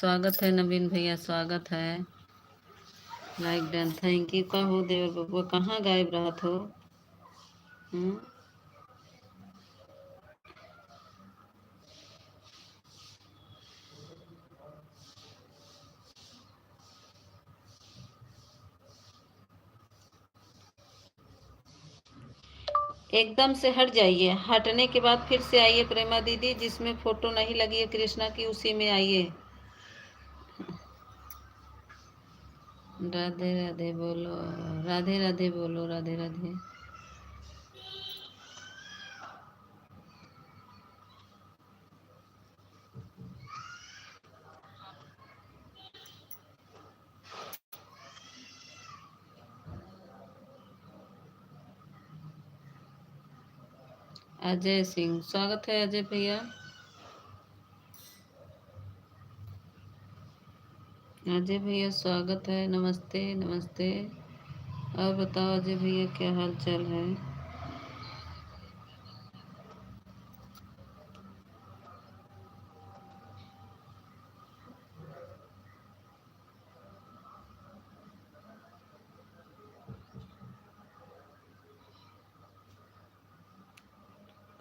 स्वागत है नवीन भैया, स्वागत है। Like done, thank you. का हो देवर बबुआ, कहाँ गायब रहा हो? हम्म। एकदम से हट जाइए, हटने के बाद फिर से आइए प्रेमा दीदी, जिसमें फोटो नहीं लगी है कृष्णा की उसी में आइए। राधे राधे बोलो, राधे राधे बोलो, राधे राधे। अजय सिंह, स्वागत है अजय भैया। अजय भैया स्वागत है, नमस्ते नमस्ते। और बताओ अजय भैया, क्या हाल चाल है?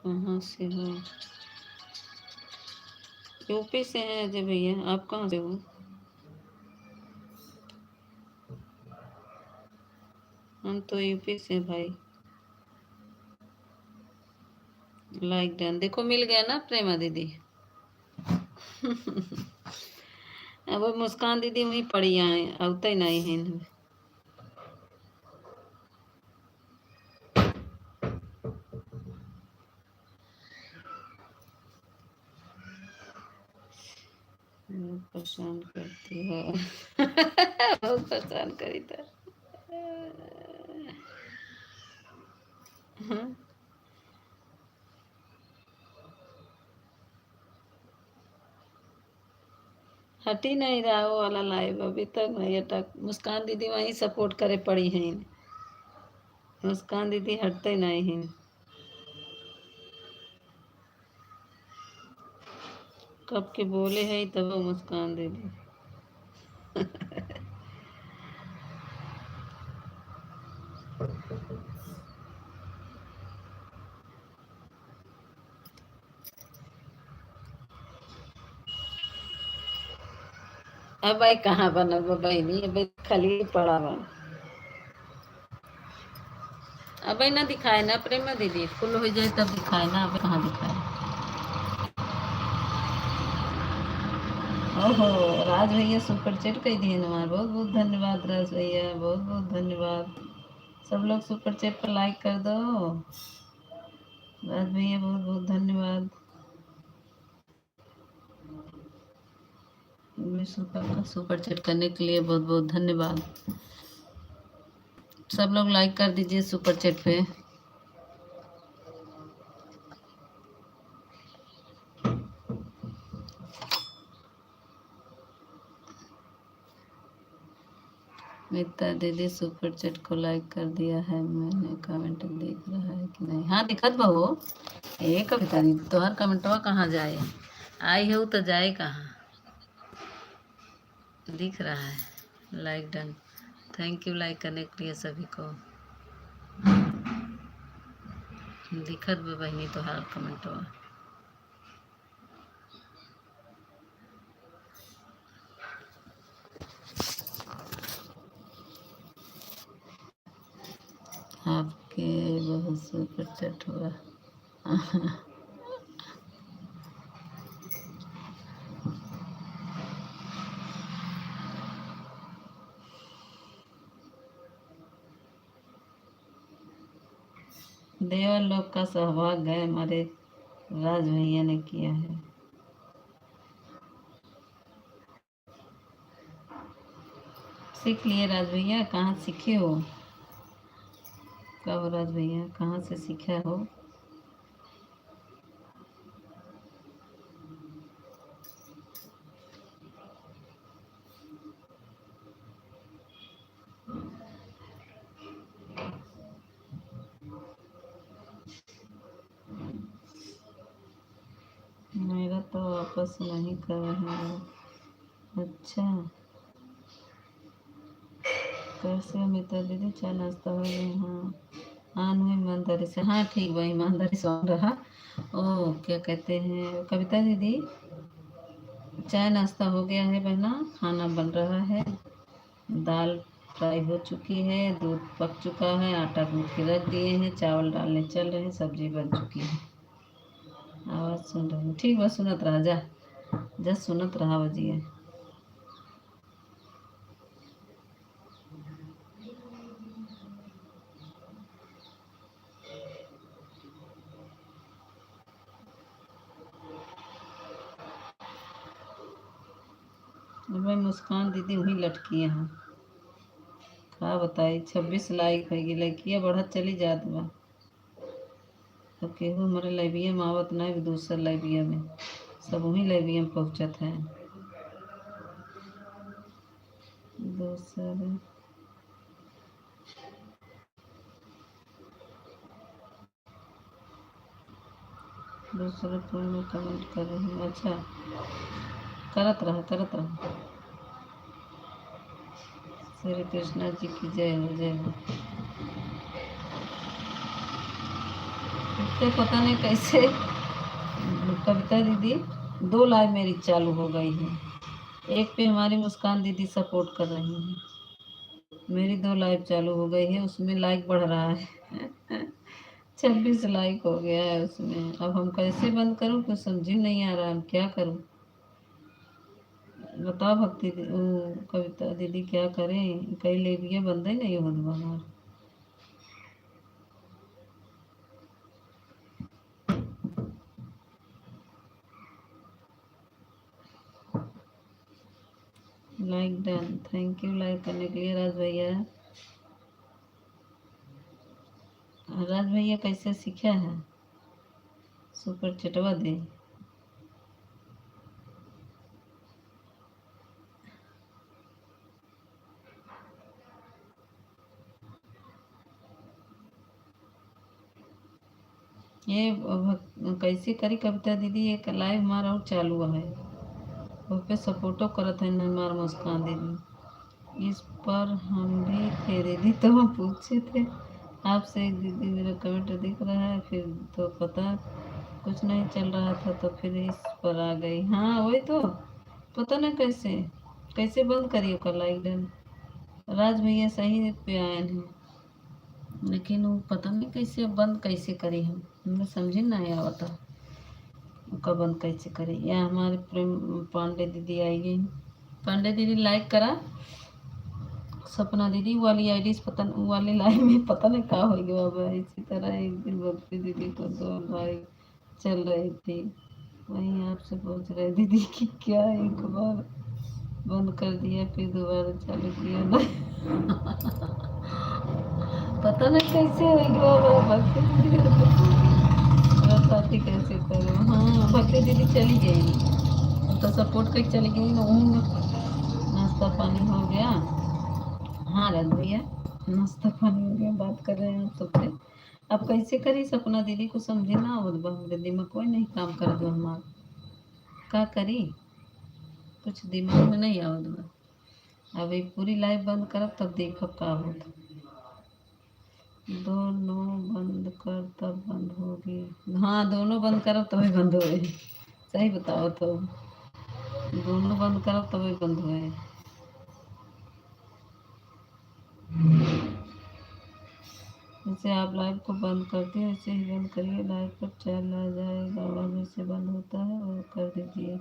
कहाँ से हो? यूपी से हैं अजय भैया, आप कहाँ से हो? हम तो यूपी से भाई। लाइक डन, देखो मिल गया ना प्रेमा दीदी। अब वो मुस्कान दीदी वहीं पड़ी आए, अब तक नहीं है इनमें। बहुत परेशान करती हो। बहुत परेशान करी था। हाँ? हट ही नहीं रहा वो वाला लाइव, अभी तक नहीं हटा। मुस्कान दीदी वहीं सपोर्ट करे पड़ी हैं। मुस्कान दीदी हटते नहीं हैं। कब के बोले है तब वो मुस्कान दीदी। अब भाई कहाँ बना भाई, नहीं अब खाली पड़ा बा। अब ना दिखाए ना प्रेमा दीदी, फुल हो जाए तब दिखाए ना, अब कहाँ दिखाए। ओहो, राज भैया सुपर चैट कर दिए नमार, बहुत बहुत धन्यवाद राज भैया, बहुत बहुत धन्यवाद। सब लोग सुपर चैट पर लाइक कर दो। राज भैया बहुत बहुत धन्यवाद। सुपर चैट करने के लिए बहुत बहुत धन्यवाद। सब लोग लाइक कर दीजिए सुपर चैट पे। मिता दीदी सुपर चैट को लाइक कर दिया है, मैंने कमेंट देख रहा है कि नहीं? हाँ दिखत बहो। ए कविता दीदी, तो हर कमेंटवा कहाँ जाए? आई हो तो जाए कहाँ? दिख रहा है। Like done, thank you like करने के लिए सभी को। दिखत बा बहनी तो हर कमेंटवा। आपके बहुत सुपर चैट हुआ। देवर लोग का सहभाग है, हमारे राज भैया ने किया है। सीख लिए राज भैया, कहाँ सीखे हो? कब राज भैया कहाँ से सीखा हो? मेरा तो वापस नहीं कर रहे हैं। अच्छा, कैसे अमिता दीदी चाय नाश्ता हो गई? हाँ हाँ, नु ईमानदारी से, हाँ ठीक बा, ईमानदारी से हो रहा। ओ क्या कहते हैं कविता दीदी, चाय नाश्ता हो गया है बहना, खाना बन रहा है, दाल फ्राई हो चुकी है, दूध पक चुका है, आटा गूंथ के रख दिए हैं, चावल डालने चल रहे हैं, सब्जी बन चुकी है। आवाज़ सुन रही हूँ, ठीक बस सुनत रहा जा, जा सुनत रहा बजिए। मैं मुस्कान दीदी वहीं लटकी है, का बताई 26 लाइक होगी, लड़कियाँ बढ़त चली जात बा। अब केहू हमारे लाइब्रेरी में आवत ना कि दूसर लाइब्रेरी में, सब वहीं लाइब्रेरी में पहुँचत है। दूसरे दूसरे फोन में कमेंट कर रही हूँ। अच्छा, करत रहा करत रहा। श्री कृष्णा जी की जय हो, जय हो। तो पता नहीं कैसे कविता दीदी 2 लाइव मेरी चालू हो गई है, एक पे हमारी मुस्कान दीदी सपोर्ट कर रही हैं, मेरी 2 लाइव चालू हो गई है, उसमें लाइक बढ़ रहा है। 26 लाइक हो गया है उसमें, अब हम कैसे बंद करूं, कुछ समझ ही नहीं आ रहा, हम क्या करूं, बताओ कविता दीदी क्या करें, कई लेबिया बंद ही नहीं हो हमार। Like done, thank you like करने के लिए राज भैया। राज भैया कैसे सीखा है, सुपर चटवा दे। ये कैसे करी कविता दीदी, एक लाइव हमारा और चालू है, उस पे सपोर्टो करत है हमार मुस्कान दीदी, इस पर हम भी थे दीदी, तो हम पूछे थे आपसे, एक दीदी मेरा कमेंट दिख रहा है, फिर तो पता कुछ नहीं चल रहा था, तो फिर इस पर आ गई। हाँ वही तो, पता नहीं कैसे कैसे बंद करिए कर लाइक डन। राज भैया सही पे आए हैं, लेकिन वो पता नहीं कैसे बंद कैसे करी, हम हमें समझ नहीं आवता उसका बंद कैसे करी। या हमारे प्रेम पांडे दीदी आई गई, पांडे दीदी लाइक करा, सपना दीदी वाली आईडी से पता वाली लाइन में पता नहीं क्या हो गया बाबा। इसी तरह एक दिन भक्ति दीदी को 2 लाइक चल रही थी, वहीं आपसे पूछ रहे दीदी कि क्या एक बार बंद कर दिया फिर दोबारा चालू किया ना। पता नहीं कैसे हो गया बाबा, भक्ति दीदी बताती कैसे करो। हाँ भक्ति दीदी चली गई, तो सपोर्ट कर चली गई ना, नाश्ता पानी हो गया। हाँ रख भैया, नाश्ता पानी हो गया, बात कर रहे हैं आप सबसे। अब कैसे करी सपना दीदी को समझे ना आवत बा, हमरे दिमाग कोई नहीं काम कर दो हमार, का करी कुछ दिमाग में नहीं आवत बा। अब ये पूरी लाइफ बंद करब तब देखब का होत। दोनों बंद कर तब बंद होगी, हाँ दोनों बंद करब तभी बंद होए, सही बताओ तो, दोनों बंद करब तभी बंद होए। जैसे आप लाइव को बंद करती हैं वैसे ही बंद करिए, लाइव पर चला जाएगा, आवाज जैसे बंद होता है वो कर दीजिए।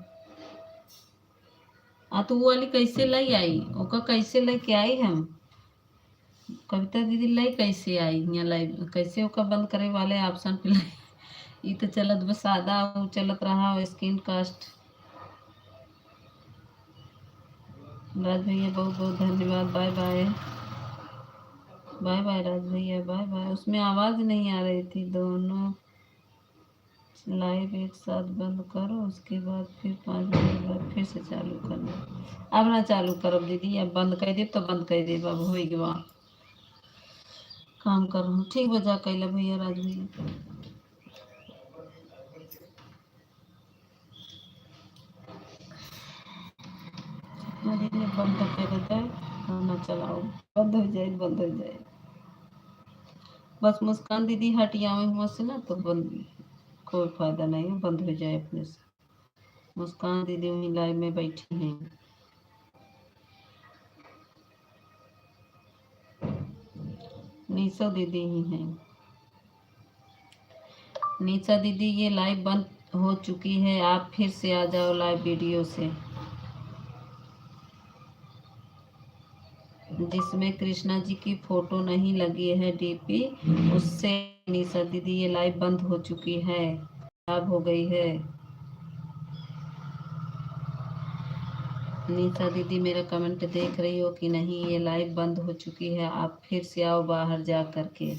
तो वो वाली कैसे लाई आई, ओका कैसे लेके आई हम, कविता दीदी लाई कैसे आई यहाँ लाइव, कैसे ओका बंद करे वाले ऑप्शन पे लाई। ये तो चलत बस सादा वो चलत रहा स्क्रीन कास्ट। राज भैया बहुत बहुत धन्यवाद, बाय बाय, बाय बाय राज भैया, बाय बाय। उसमें आवाज नहीं आ रही थी, दोनों लाइव एक साथ बंद करो, उसके बाद फिर 5 मिनट बाद फिर से चालू करना। अब ना चालू करो दीदी, अब बंद कर दे तो बंद कर दे, अब हो गया काम कर रहा हूँ, ठीक बजा कैला भैया राज भैया। दीदी बंद करके रहता है, खाना चलाओ, बंद हो जाए, बंद हो जाए। बस मुस्कान दीदी हट जाए वहाँ से ना तो बंद, कोई फायदा नहीं है, बंद हो जाए अपने से। मुस्कान दीदी वहीं लाइव में बैठी हैं। निशा दीदी ही हैं। निशा दीदी ये लाइव बंद हो चुकी है, आप फिर से आ जाओ लाइव वीडियो से, जिसमें कृष्णा जी की फोटो नहीं लगी है डीपी, उससे। निशा दीदी ये लाइव बंद हो चुकी है, खराब हो गई है। निशा दीदी मेरा कमेंट देख रही हो कि नहीं? ये लाइव बंद हो चुकी है, आप फिर से आओ बाहर जा करके।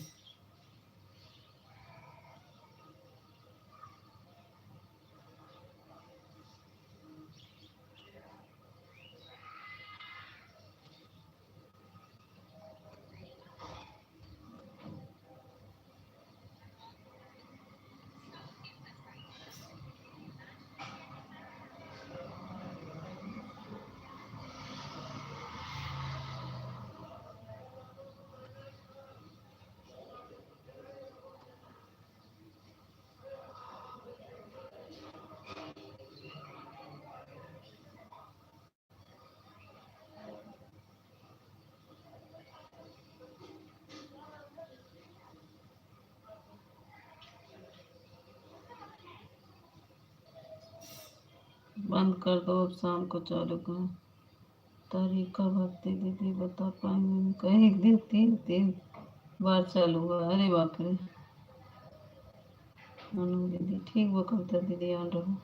बंद कर दो, अब शाम को चालू करो। तरीका भक्ति दीदी बता पाएंगे उनका? एक दिन तीन तीन बार चालू हुआ, अरे बाप रे। मनु दीदी ठीक, वो कविता दीदी ऑन रहो।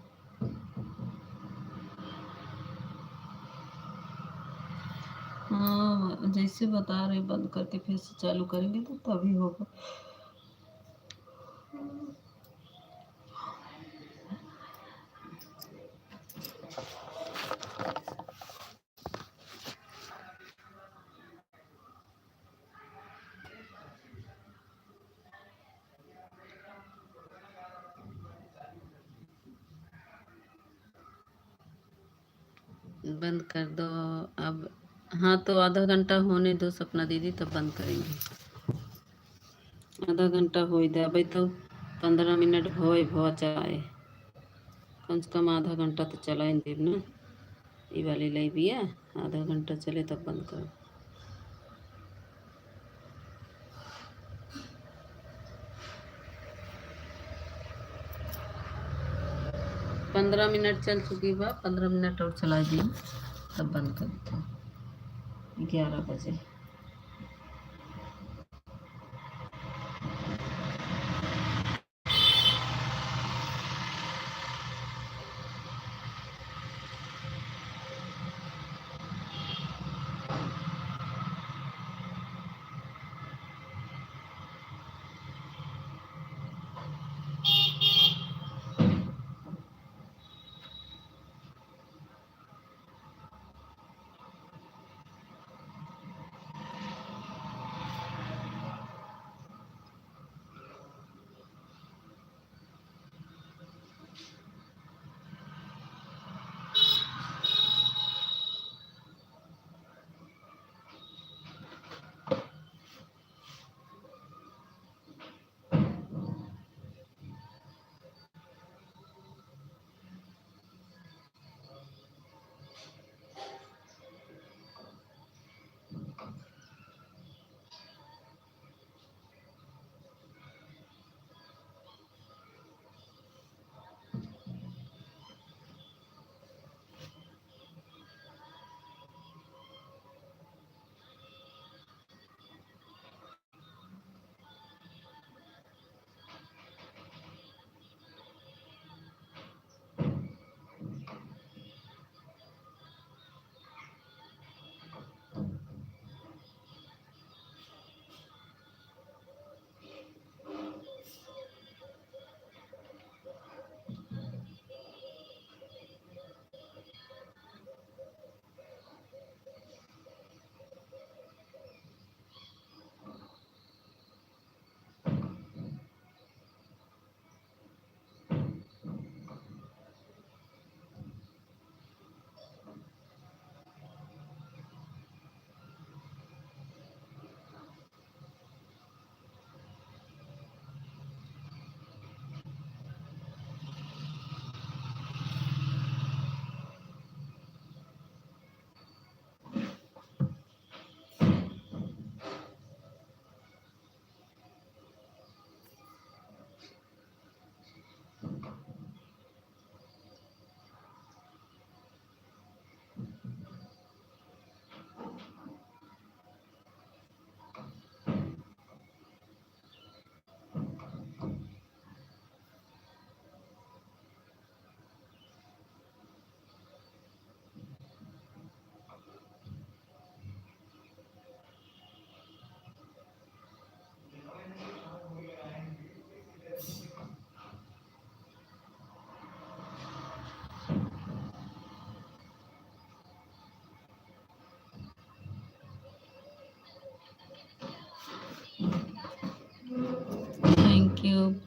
हाँ जैसे बता रहे बंद करके फिर से चालू करेंगे तो तभी होगा। बंद कर दो अब। हाँ तो आधा घंटा होने दो सपना दीदी, तब बंद करेंगे। आधा घंटा हो दे, अभी तो 15 मिनट भो चाहे, कम से कम आधा घंटा तो चला ही देव ना। ये वाली लाई भी है, आधा घंटा चले तब बंद करो। 15 मिनट चल चुकी बा, 15 मिनट और चला दी, तब बंद कर देते हैं 11 बजे।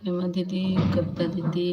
हेमा दीदी, कविता दीदी,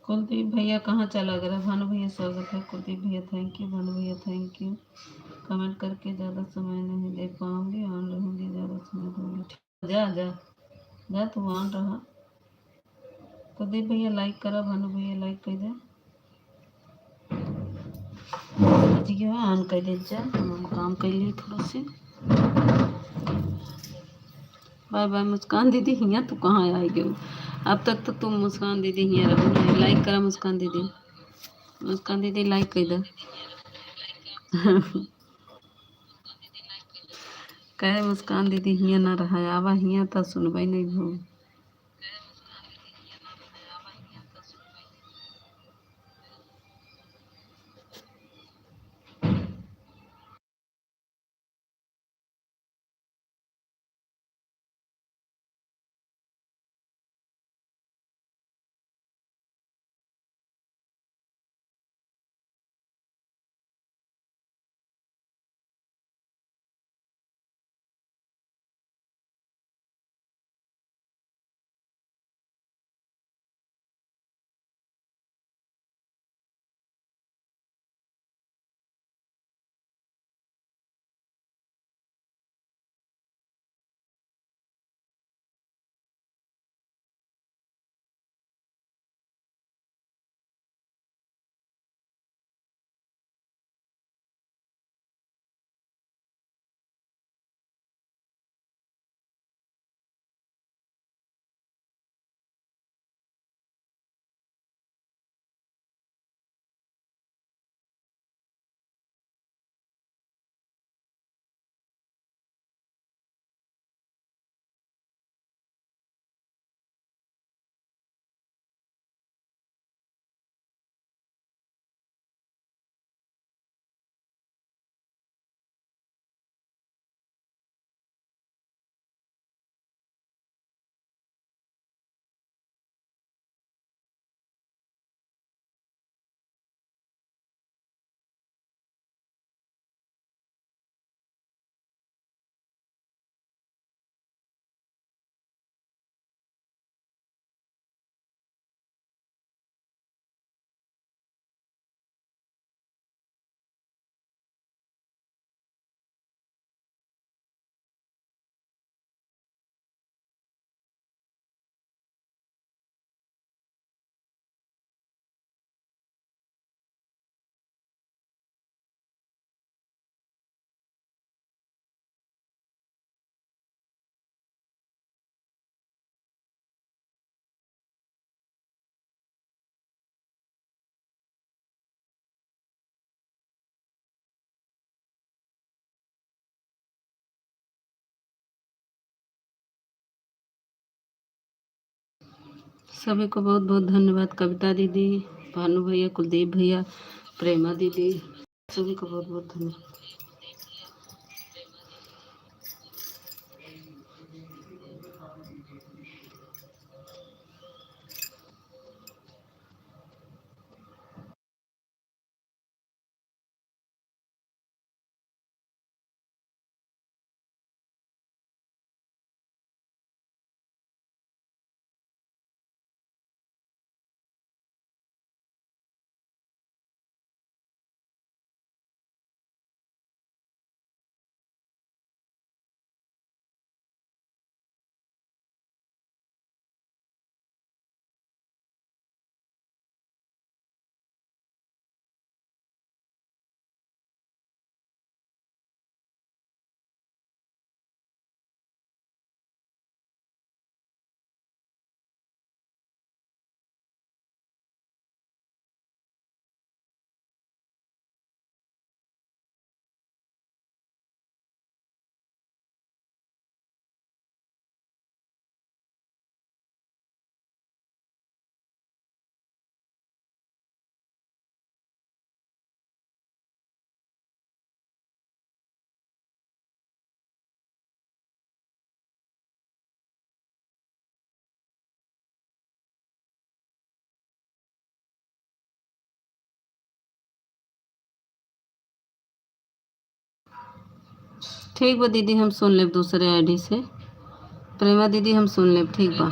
कुलदीप भैया कहाँ चला गया? भानु भैया स्वागत है। कुलदीप भैया थैंक यू। भानु भैया थैंक यू। कमेंट करके ज़्यादा समय नहीं दे पाऊंगी, ऑन रहूंगी, ज़्यादा समय दूंगी। जा जा जा, तू ऑन रहा। कुलदीप भैया लाइक करा, भानु भैया लाइक कर दे। जी हाँ, ऑन कर दे जा, हम काम कर लिए थोड़ा से। बाय बाय मुस्कान दीदी, हियाँ तू कहाँ आई गई? अब तक तो तुम मुस्कान दीदी हियाँ रहो। लाइक करा मुस्कान दीदी, मुस्कान दीदी लाइक कर दे। कहे मुस्कान दीदी हियाँ ना रहा, आवा हियाँ तो सुनबई नहीं भू। सभी को बहुत बहुत धन्यवाद। कविता दीदी, भानु भैया, कुलदीप भैया, प्रेमा दीदी, सभी को बहुत बहुत धन्यवाद। ठीक बा दीदी, हम सुन लेब दूसरे आईडी से। प्रेमा दीदी हम सुन लेब, ठीक बा।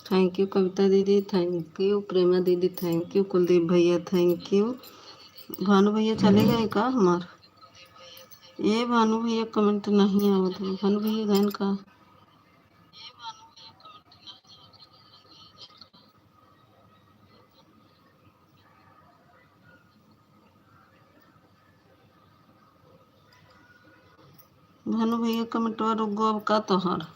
थैंक यू कविता दीदी, थैंक यू प्रेमा दीदी, थैंक यू कुलदीप भैया, थैंक यू। भानु भैया चले गए का हमार? ये भानु भैया कमेंट नहीं आवत है। भानु भैया गए का? भानु भैया कमेंटवा रुक गो अब का तोहर?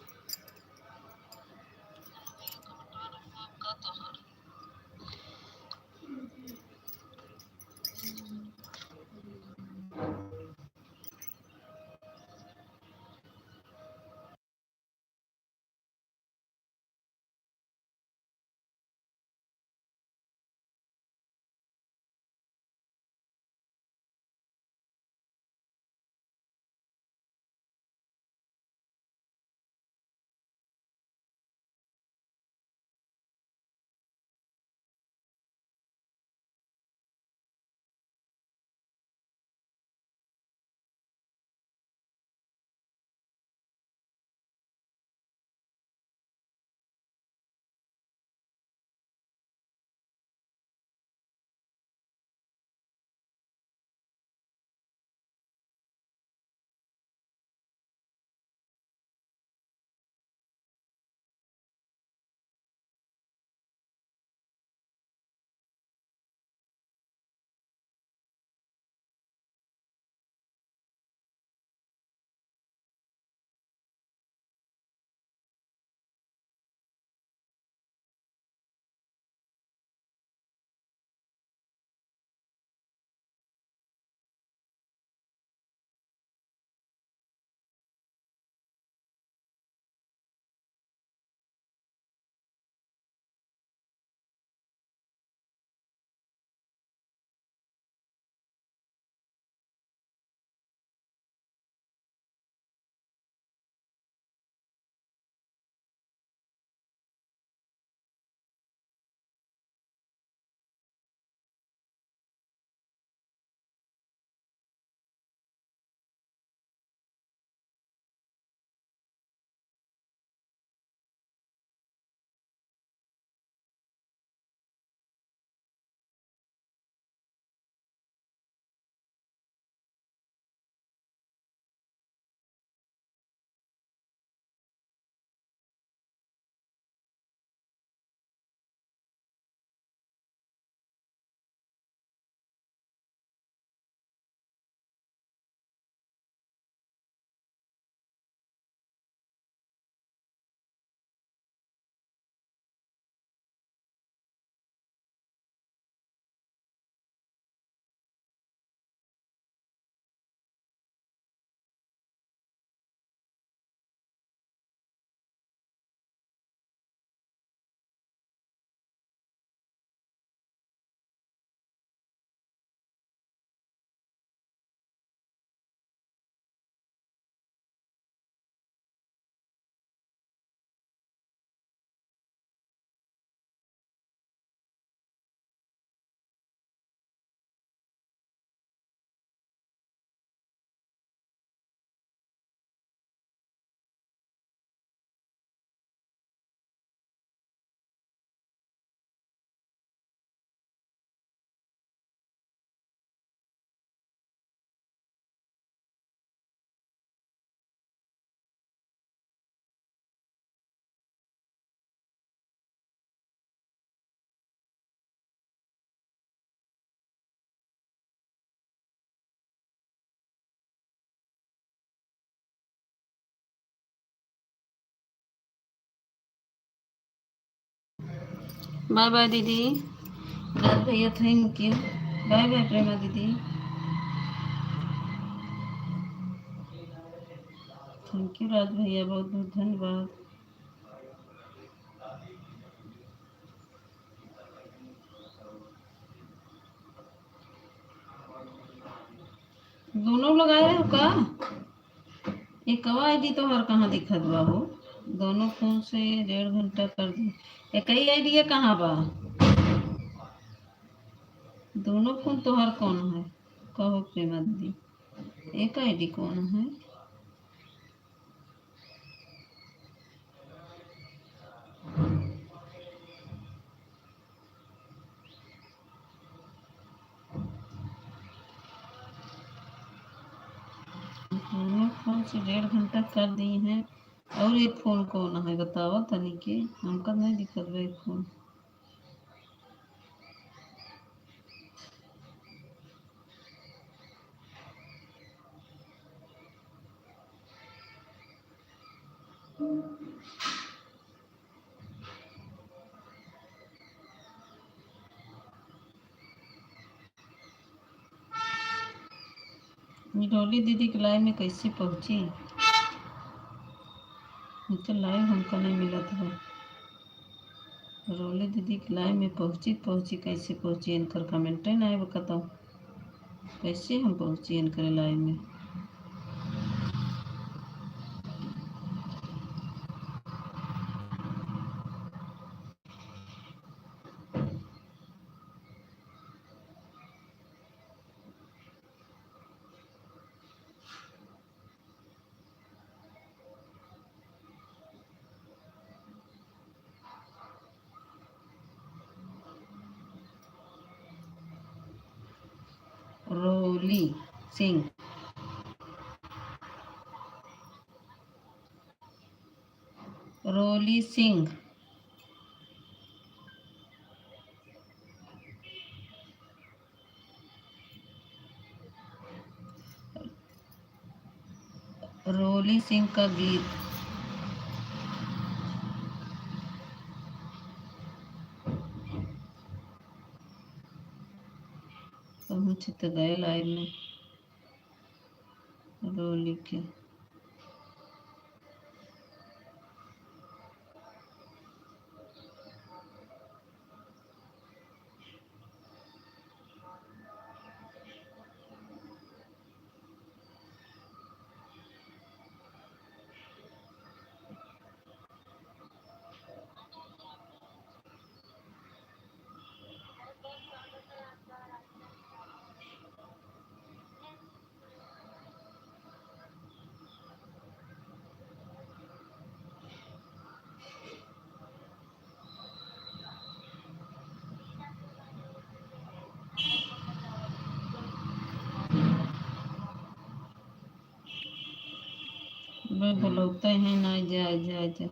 बाय बाय दीदी राज भैया, थैंक यू। बाय बाय प्रेमा दीदी, थैंक यू राज भैया, बहुत बहुत धन्यवाद। दोनों लगाए हो का? ये कवा आईडी तो हर कहाँ दिखत बा हो? दोनों फोन से 1.5 घंटा कर दी। एक ही आईडी है कहाँ बा? दोनों फोन तो हर कौन है? कहो प्रेमा दीदी, एक आईडी कौन है? हमने फोन से 1.5 घंटा कर दी हैं। और एक फोन कौन है बताओ तनी के, हमका नहीं दिखत बा एक फोन। डॉली दीदी के लाइव में कैसे पहुंची? तो लाइव हमको नहीं मिलत है। रोली दीदी के लाइव में पहुंची कैसे पहुंची, इनकर कमेंट नहीं बताओ कैसे हम पहुंची इनकर लाइव में। रोली सिंह, रोली सिंह, रोली सिंह का गीत। पहुंच तो गए लाइव में रोली के। वे बुलाते हैं ना, जाए जाए जाए।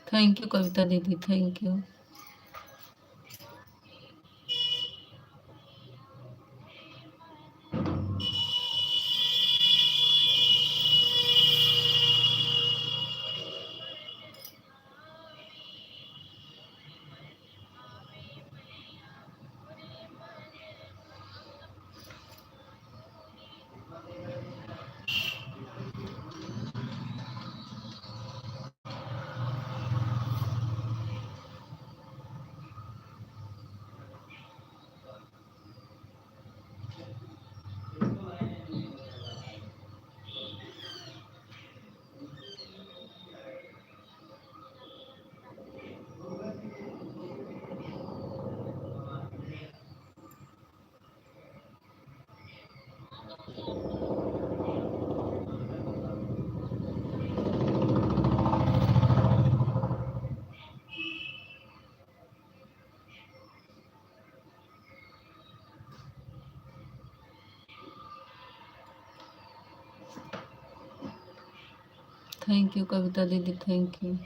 थैंक यू कविता दीदी, थैंक यू। थैंक यू कविता दीदी, थैंक यू।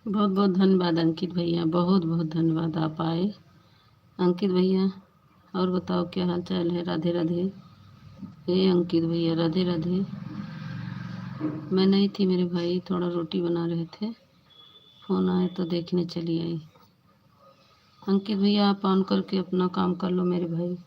बहुत बहुत धन्यवाद अंकित भैया, बहुत बहुत धन्यवाद आप आए। अंकित भैया और बताओ क्या हाल चाल है? राधे राधे। हे अंकित भैया राधे राधे। मैं नहीं थी, मेरे भाई थोड़ा रोटी बना रहे थे, फ़ोन आए तो देखने चली आई। अंकित भैया आप ऑन करके अपना काम कर लो मेरे भाई।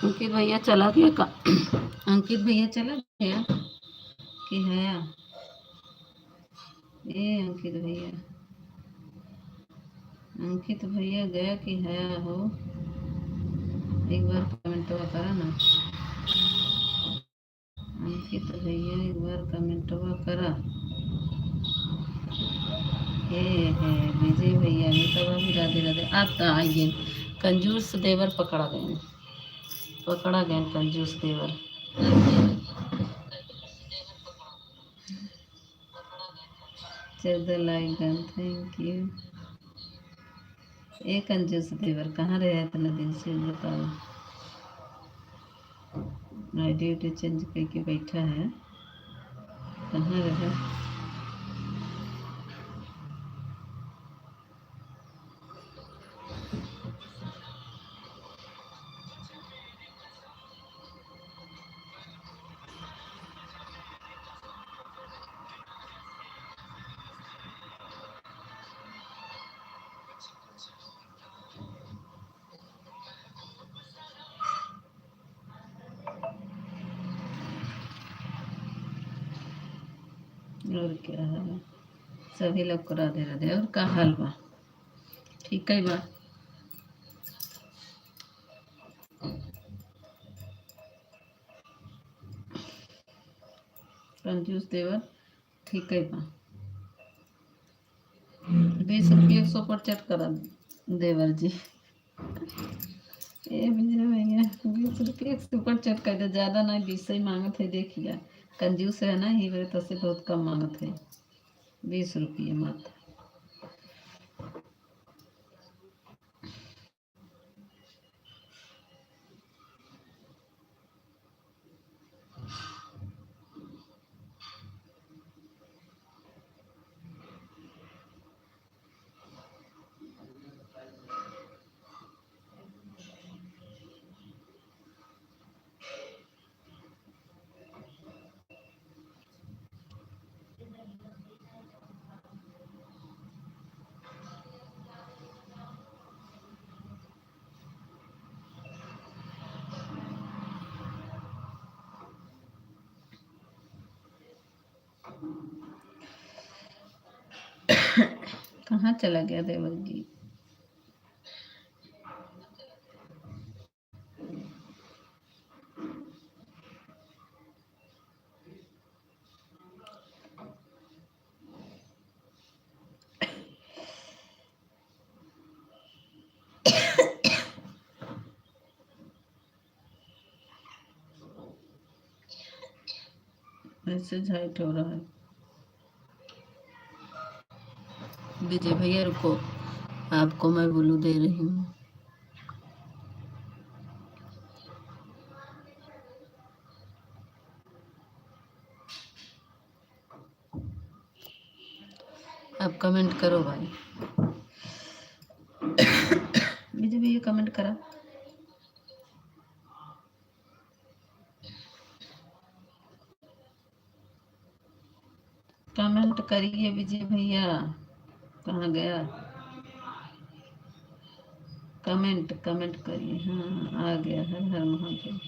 अंकित भैया चला गया का? अंकित भैया चला गया कि है? ए अंकित भैया, अंकित भैया गया कि है हो? एक बार कमेंट तो करा ना अंकित भैया, एक बार कमेंट करा। हे विजय भैया ने तब भी राधे राधे आप तो आइए। कंजूस देवर पकड़ा गए कंजूस देवर। 14 लाइक डन, थैंक यू। एक कंजूस देवर कहाँ रहे इतना दिन से बताओ। आईडी उडी चेंज करके बैठा है, कहाँ रहा? और क्या है, सभी लोग को राधे राधे। और का हाल बा? ठीक है बा? कंजूस देवर ठीक है बा? 20 रुपये सुपर चैट करा देवर जी। ए विजय भैया 20 रुपये सुपर चैट कर दे, ज़्यादा नहीं 20 ही मांगत है। देखिए कंजूस है ना, ही मेरे तो से बहुत कम मांगत है, 20 रुपये मात्र। कहाँ चला गया देवर जी? मैसेज हाइट हो रहा है। विजय भैया रुको, आपको मैं ब्लू दे रही हूँ। आप कमेंट करो भाई। विजय भैया कमेंट करा। कमेंट करिए विजय भैया, कहाँ गया? कमेंट कमेंट करिए। हाँ आ गया, हर हर महादेव।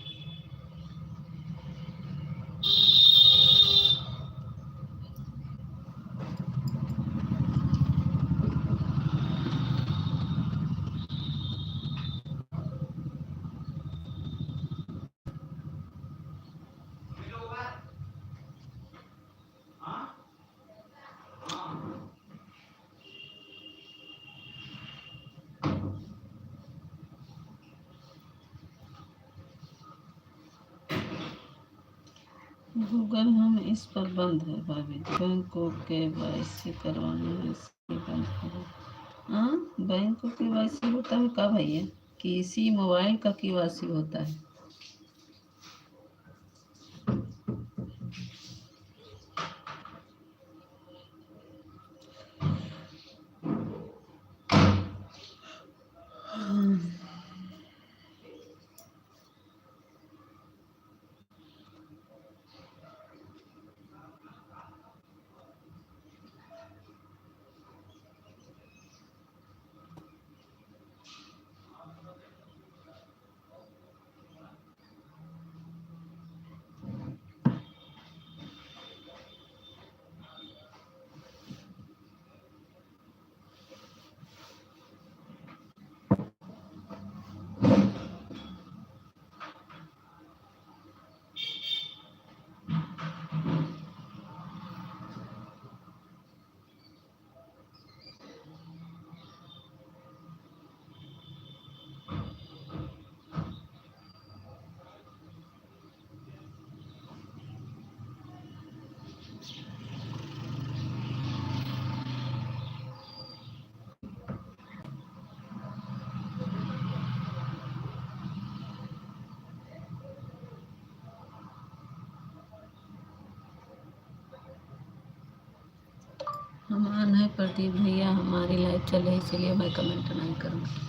गूगल हम इस पर बंद है भाभी, बैंक को KYC करवाना है, इसलिए बंद करो। हाँ बैंक को KYC होता है का भैया? कि इसी मोबाइल का KYC होता है? हम ऑन है प्रदीप भैया, हमारी लाइव चले इसीलिए मैं कमेंट नहीं करूँगा।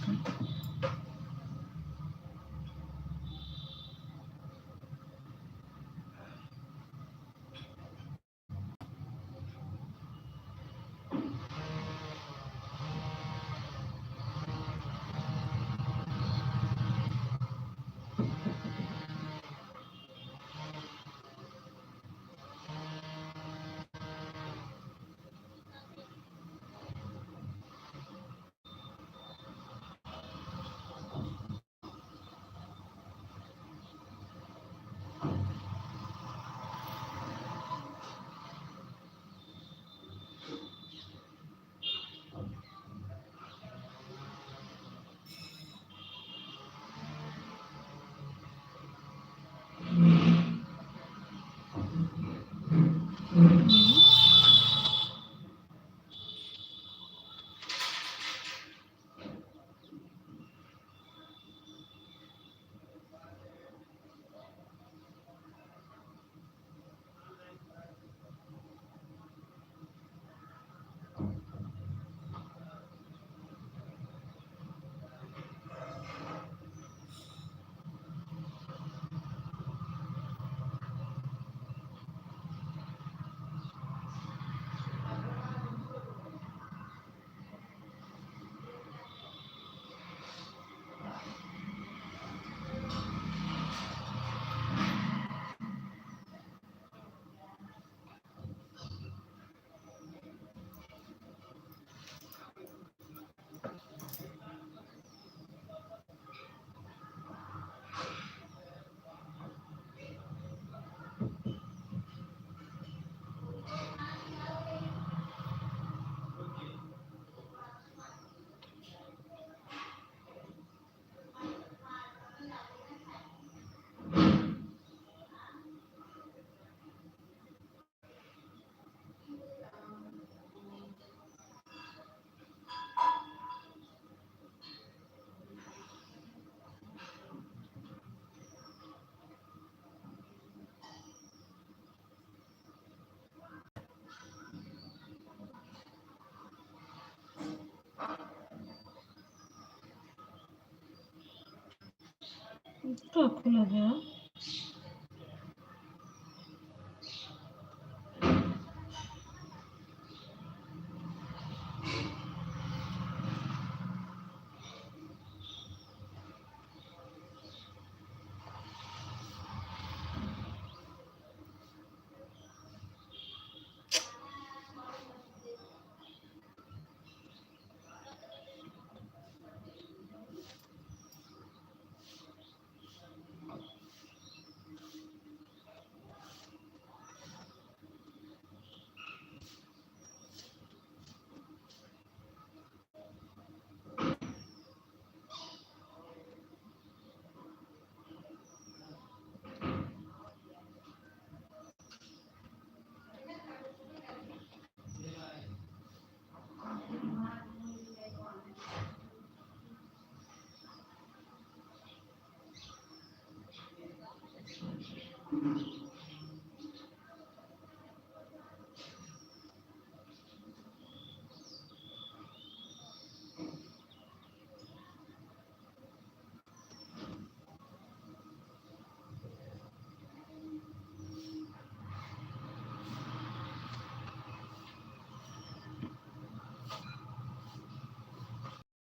तो खुला गया।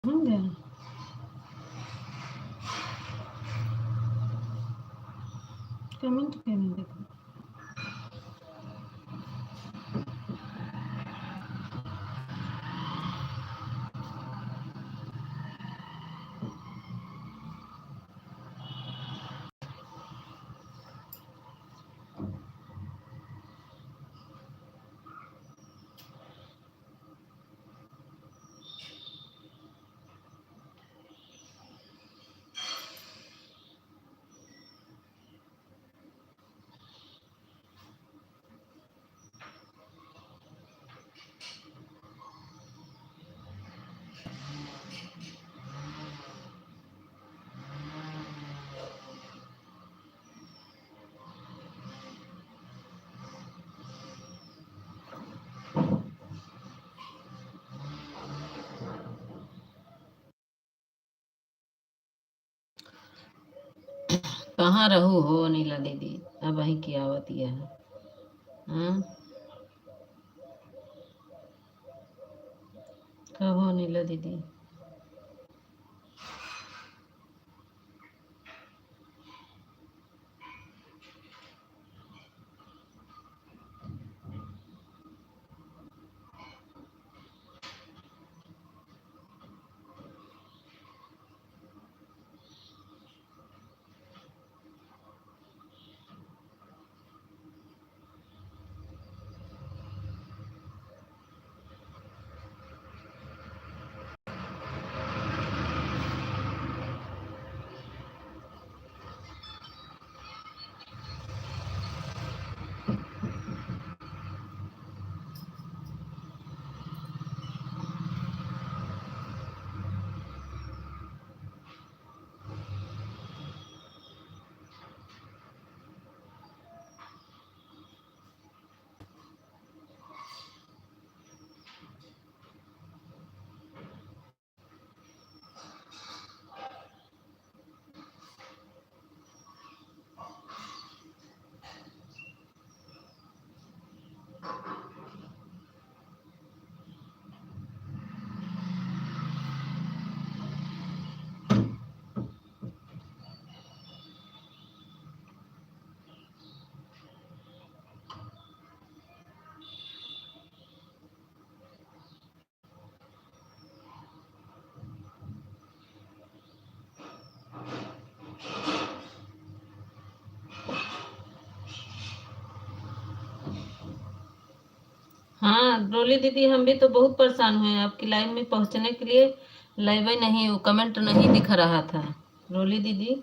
हो गया। कमेंट क्यों नहीं देखा? कहाँ रहू हो नीला दीदी? अब वहीं की आवत यह है। हाँ, कब हो नीला दीदी? हाँ रोली दीदी, हम भी तो बहुत परेशान हुए आपकी लाइव में पहुंचने के लिए। लाइव ही नहीं, वो कमेंट नहीं दिख रहा था। रोली दीदी,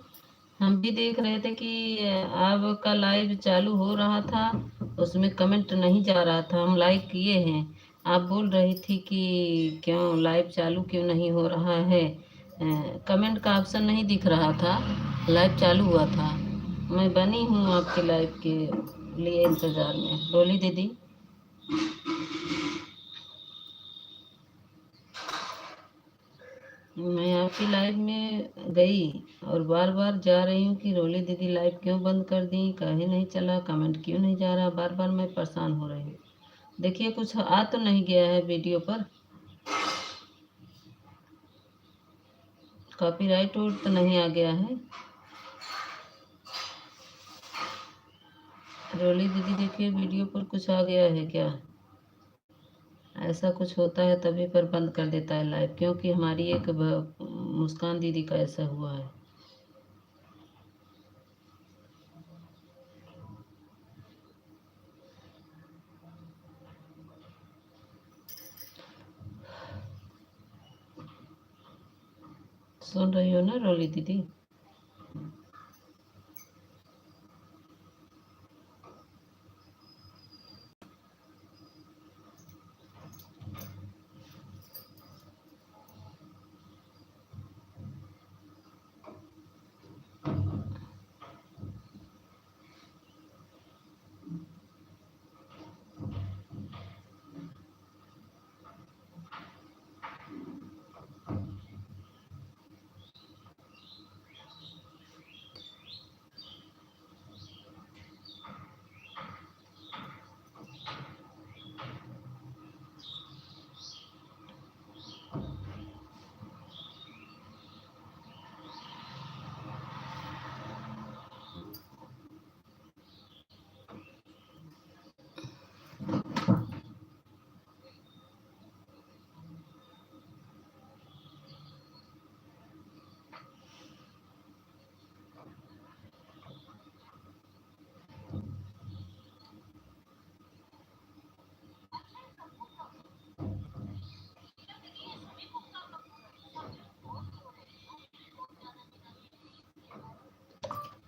हम भी देख रहे थे कि आपका लाइव चालू हो रहा था, उसमें कमेंट नहीं जा रहा था। हम लाइक किए हैं। आप बोल रही थी कि क्यों लाइव चालू क्यों नहीं हो रहा है, कमेंट का ऑप्शन नहीं दिख रहा था। लाइव चालू हुआ था। मैं बनी हूँ आपके लाइव के लिए इंतज़ार में। रोली दीदी, मैं आपकी लाइव में गई और बार बार जा रही हूँ कि रोली दीदी लाइव क्यों बंद कर दी, काहे नहीं चला, कमेंट क्यों नहीं जा रहा, बार बार मैं परेशान हो रही हूँ। देखिए कुछ आ तो नहीं गया है वीडियो पर, कॉपीराइट तो नहीं आ गया है। रोली दीदी देखिए वीडियो पर कुछ आ गया है क्या? ऐसा कुछ होता है तभी पर बंद कर देता है लाइव, क्योंकि हमारी एक मुस्कान दीदी का ऐसा हुआ है। सुन रही हो ना रोली दीदी?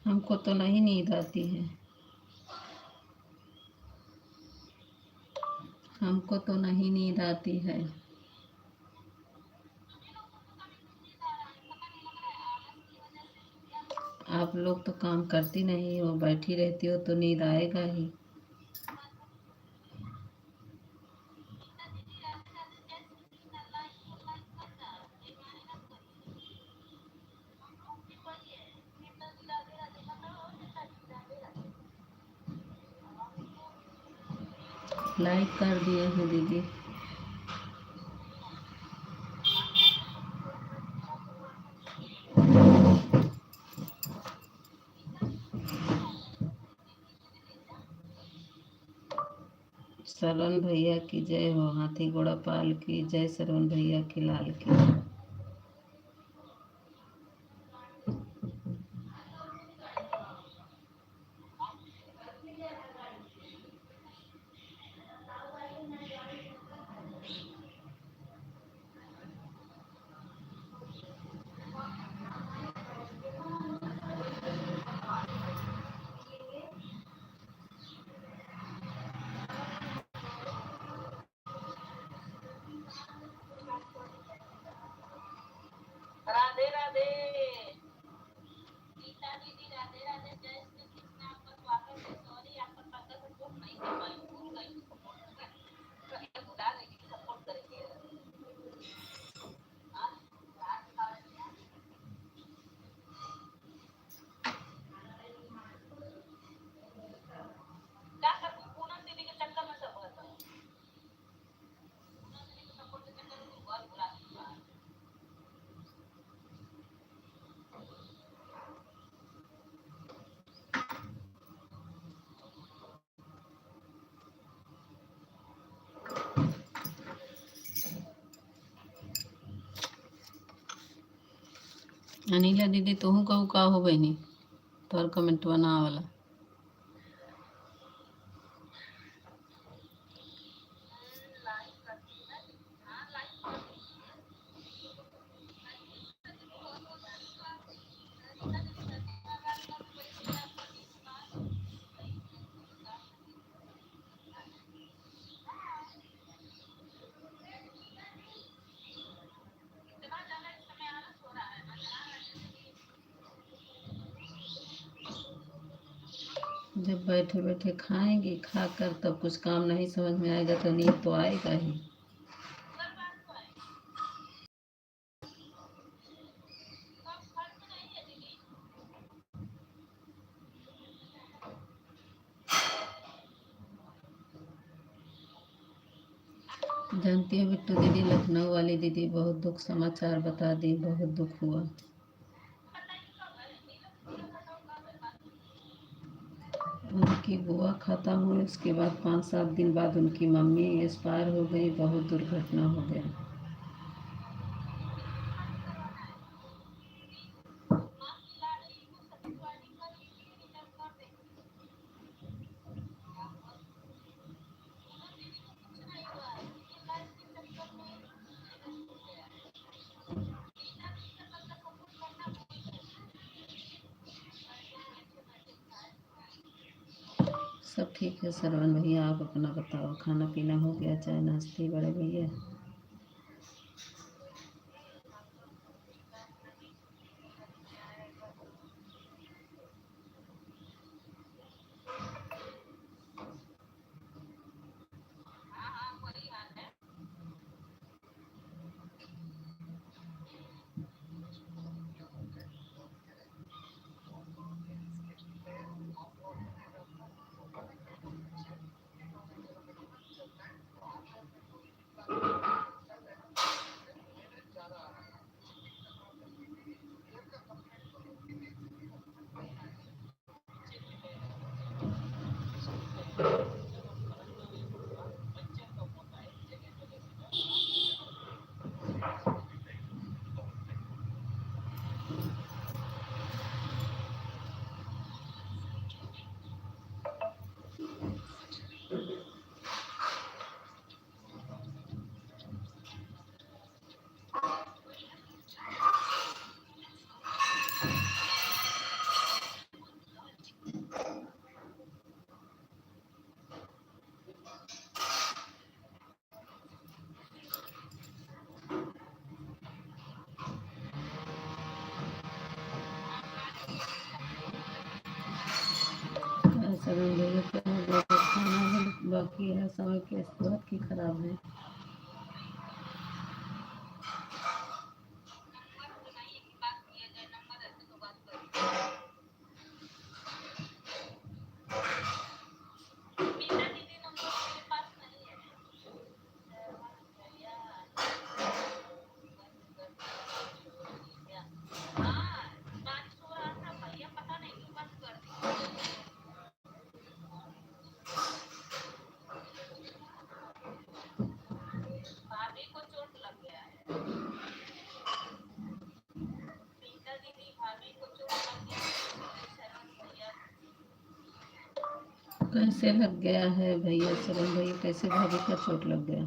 हमको तो नहीं नींद आती है, हमको तो नहीं नींद आती है। आप लोग तो काम करती नहीं हो, बैठी रहती हो तो नींद आएगा ही। लाइक कर दिए हैं दीदी। श्रवण भैया की जय हो, हाथी घोड़ा पाल की जय, श्रवण भैया की लाल की। राधे राधे गीता दीदी, राधे राधे, जय श्री कृष्ण। आपका स्वागत है। सॉरी आपका पंखा सपोर्ट नहीं कर पाई, भूल गई सपोर्ट भुला गई कि सपोर्ट करेंगे। क्या करूं, पूनम दीदी के चक्कर में सब होता है। पूनम दीदी के सपोर्ट के चक्कर में घर भुला दूंगा। अनिला दीदी तुहू कहू का हो बहनी, तोर कमेंट बना वाला। जब बैठे बैठे खाएंगे, खाकर तब कुछ काम नहीं समझ में आएगा तो नींद तो आएगा ही। जानती हो बिट्टू दीदी, लखनऊ वाली दीदी बहुत दुख समाचार बता दी, बहुत दुख हुआ। उनकी बुआ खत्म हुई, उसके बाद 5-7 दिन बाद उनकी मम्मी एक्सपायर हो गई। बहुत दुर्घटना हो गया। सब ठीक है श्रवण भैया, आप अपना बताओ, खाना पीना हो गया, चाय नाश्ते बड़े भैया? श्रवण भैया क्या हो गया, तो खाना भी बाकी है, समय की बहुत की खराब है। कैसे लग गया है भैया चरण भैया, कैसे भाभी का चोट लग गया?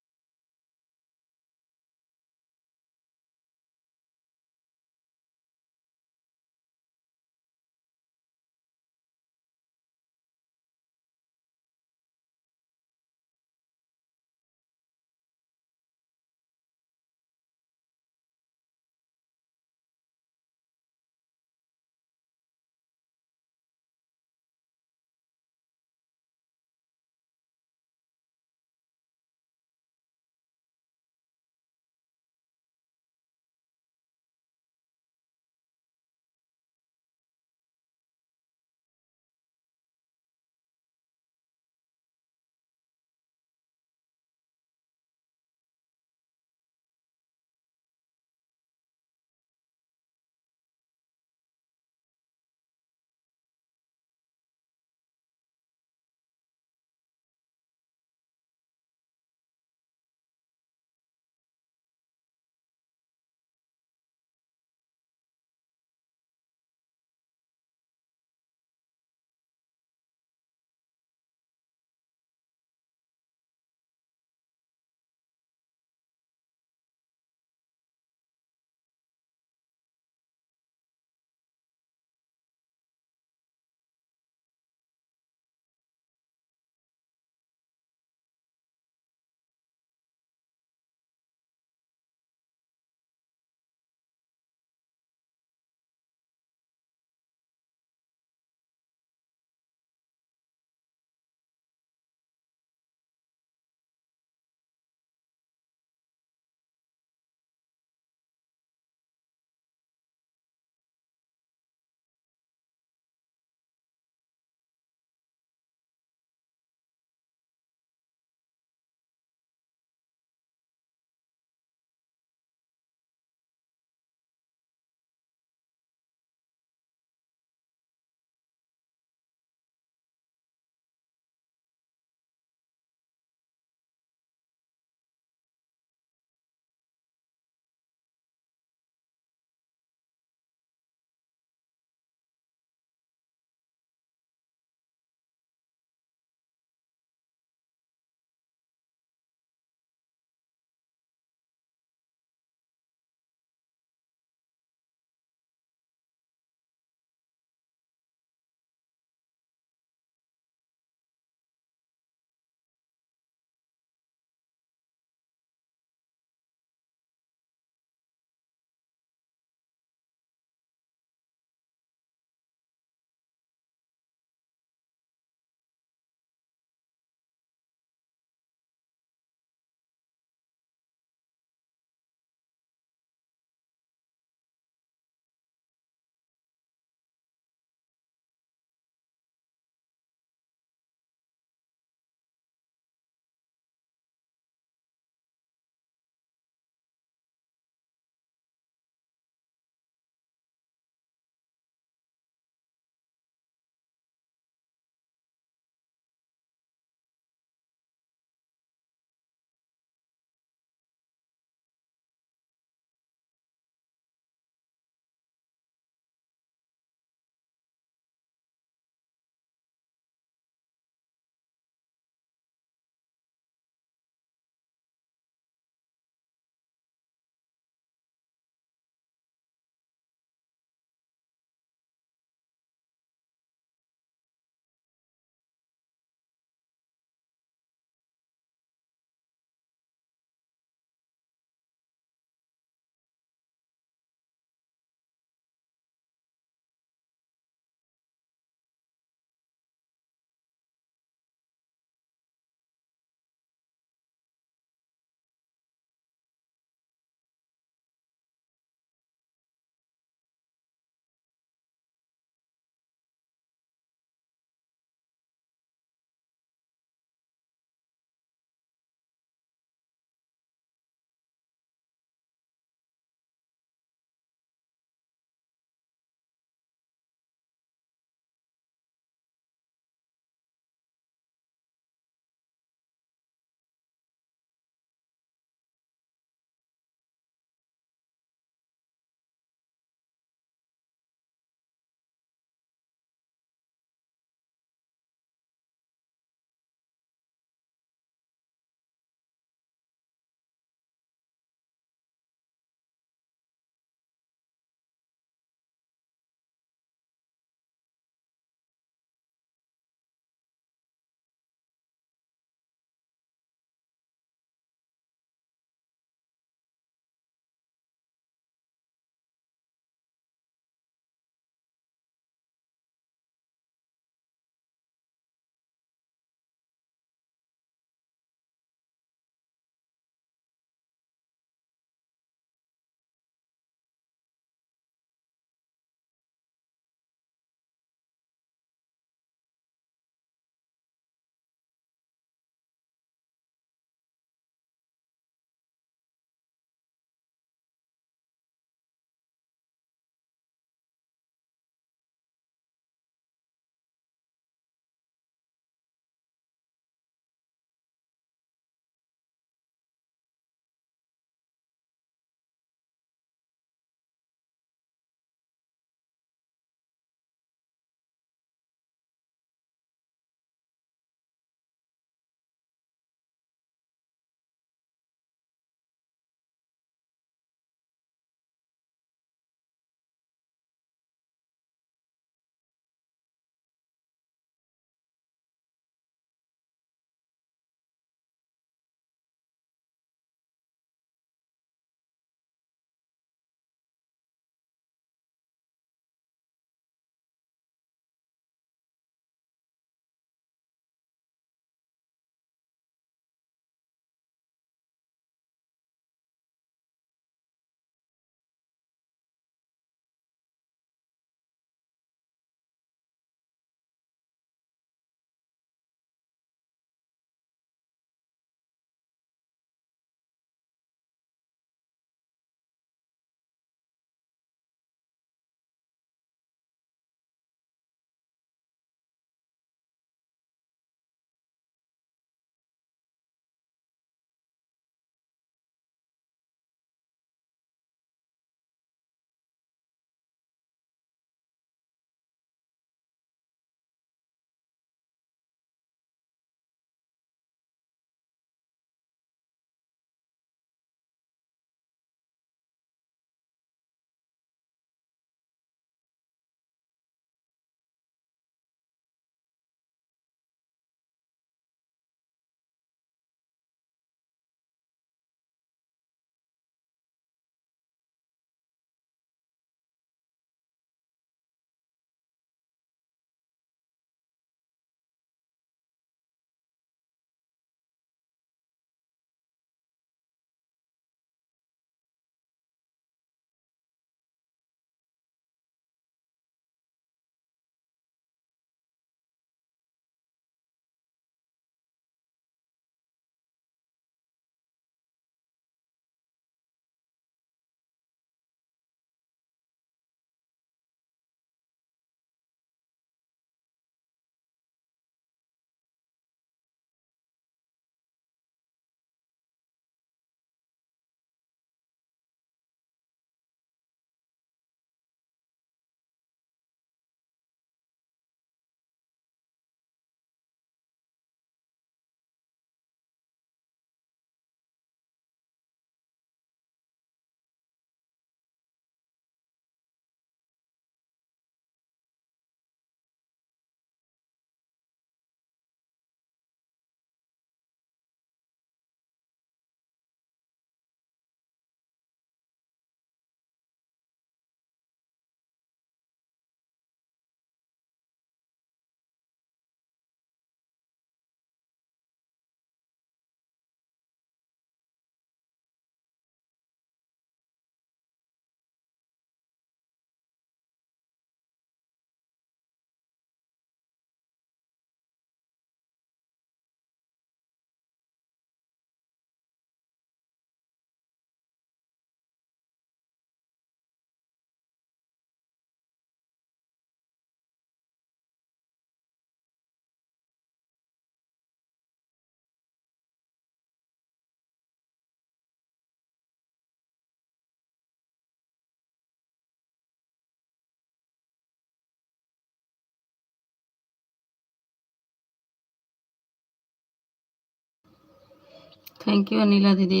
थैंक यू अनिला दीदी,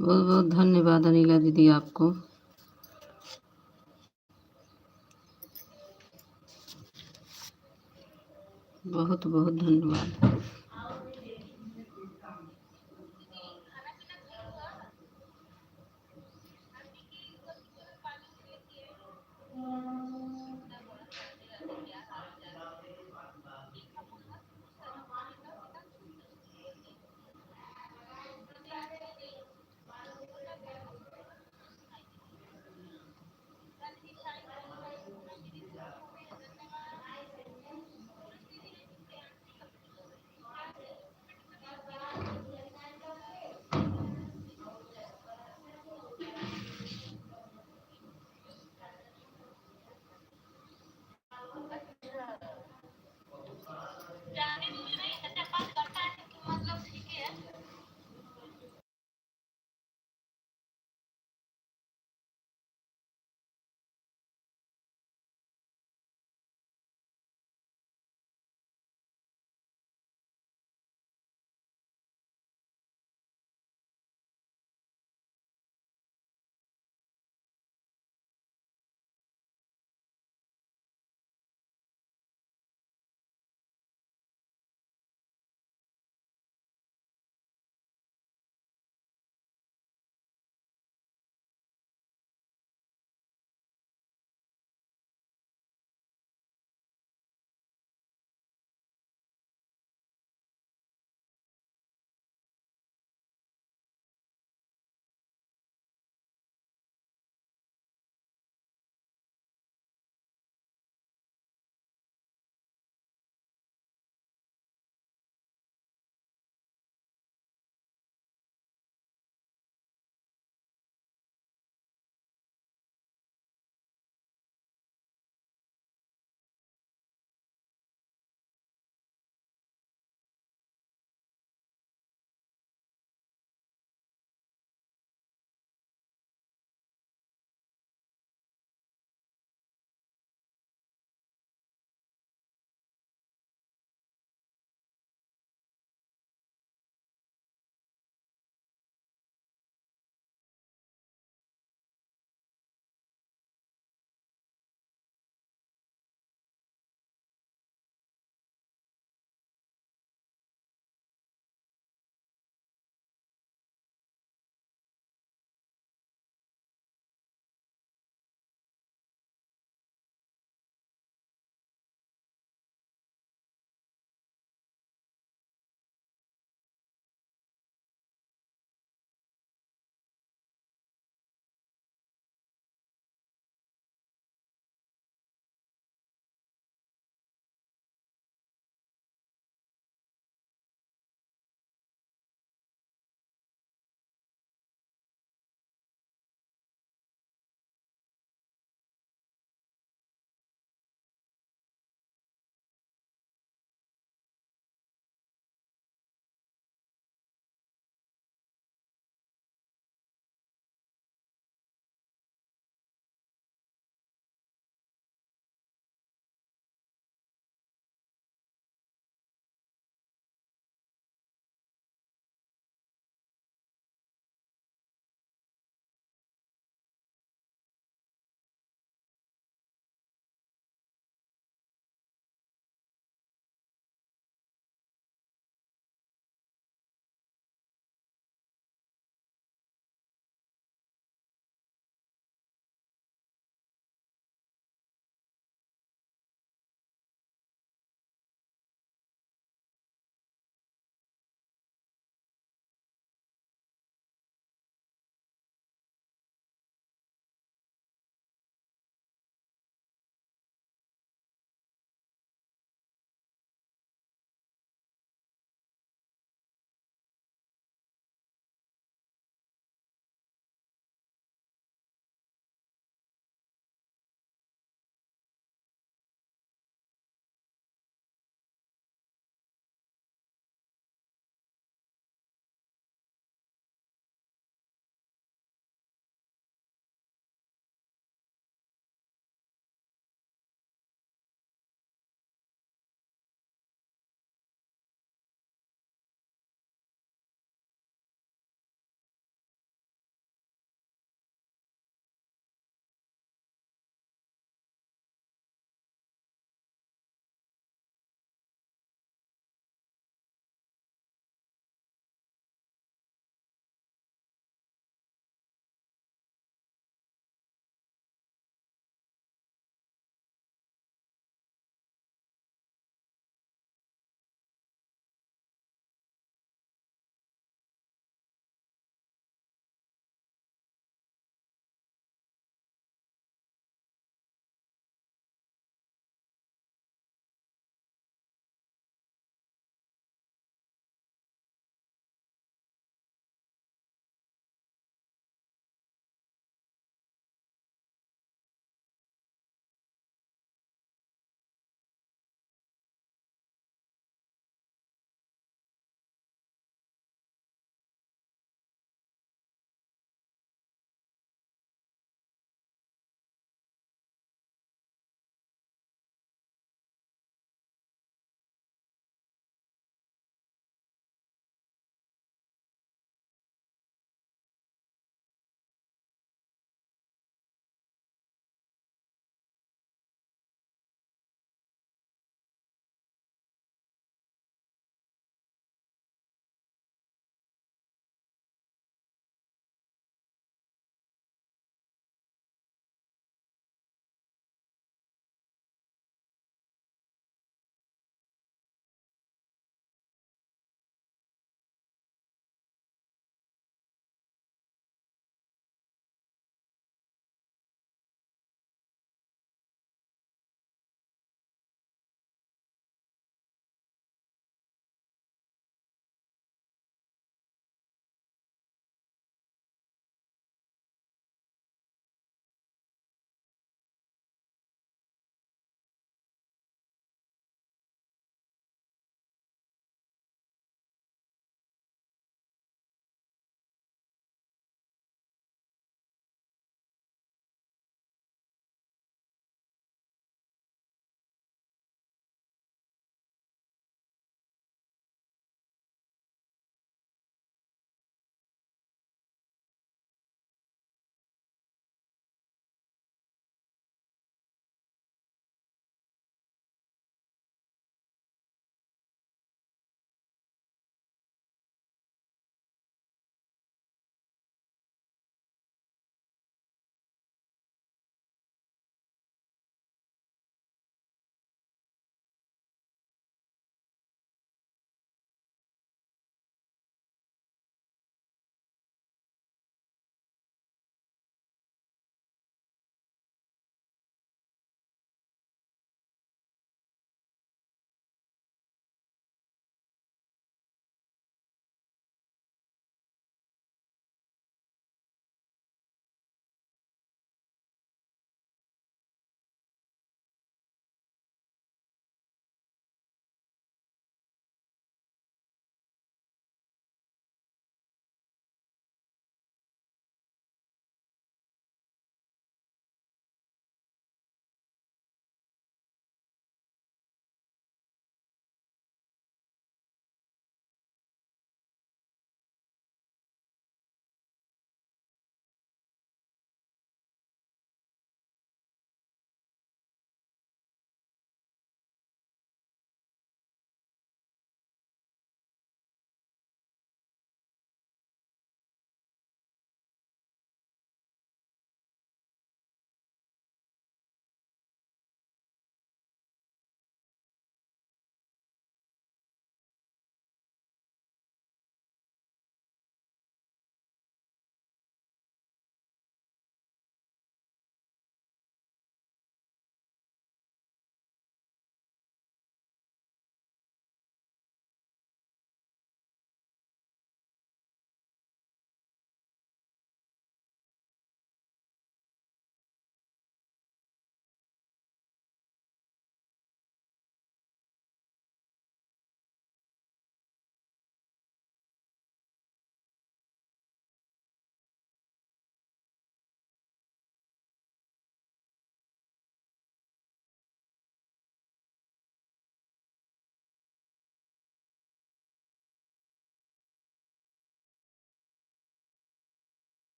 बहुत बहुत धन्यवाद अनिला दीदी आपको। बहुत बहुत धन्यवाद।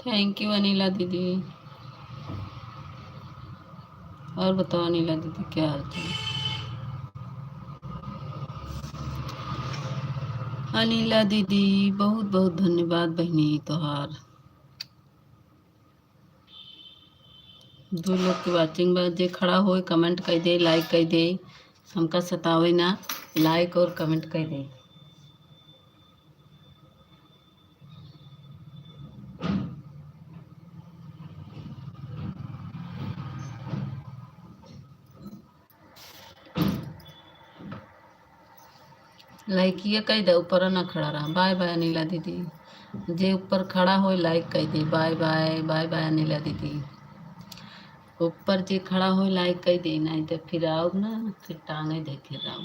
थैंक यू अनिला दीदी। और बताओ अनिला दीदी क्या हाल चाल। अनिला दीदी बहुत बहुत धन्यवाद बहनी तोहार। दो लोग की वाचिंग बा, जे खड़ा होए कमेंट कर दे, लाइक कर दे, हमका सतावे ना, लाइक और कमेंट कर दे। लाइक ये कह दे, ऊपर ना खड़ा रहा। बाय बाय अनिला दीदी। जे ऊपर खड़ा हो लाइक कर दे। Bye bye bye bye Anila दीदी। ऊपर जे खड़ा हो लाइक कर दे, नहीं तो फिर आओ ना, फिर टांगे देखे जाओ।